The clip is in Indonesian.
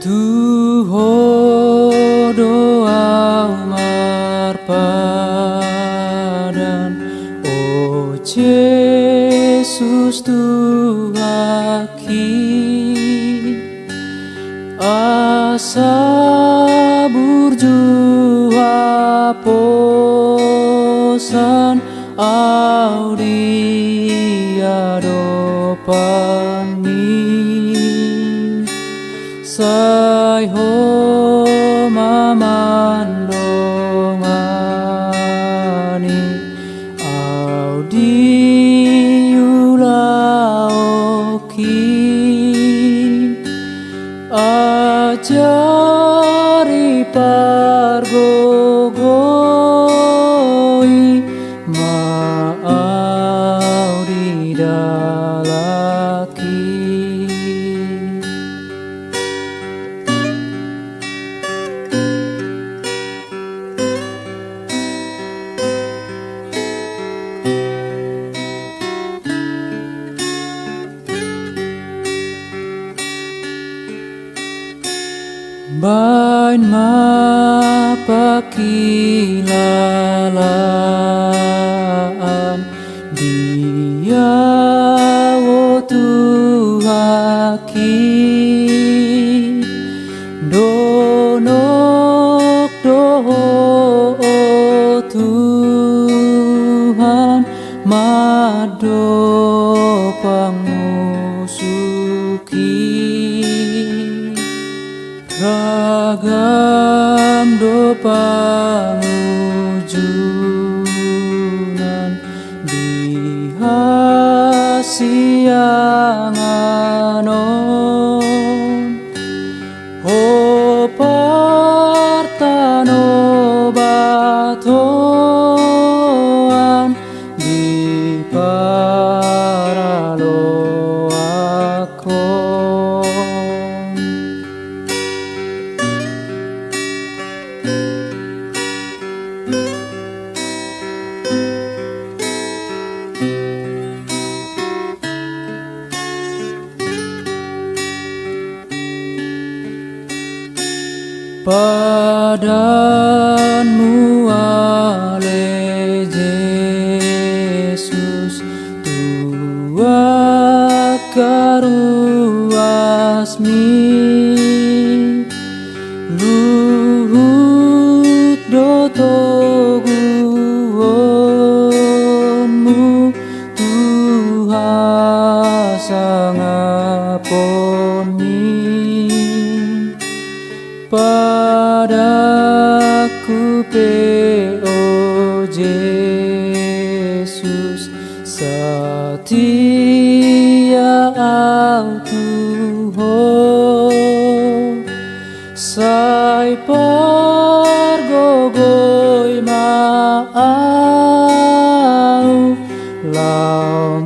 Tuhan doa marpadan, oh Yesus Tuhaki, asa burjua posan audia dopan mi sai ho mamandongani audiulaoki ajari pargogoi ma'audidalaki. Bain mapakilalaan dia wo Tuhaki donok doho Tuhan mado pangusuki ragam do pangujunan dihasianganon o partano batoan di paraloakon. Padanmu ale Yesus Tua karuasmi luhut dotoguonmu Tuhan sangaponi padaku pe oh Yesus setia au Tuhan sai pargogoi mau lau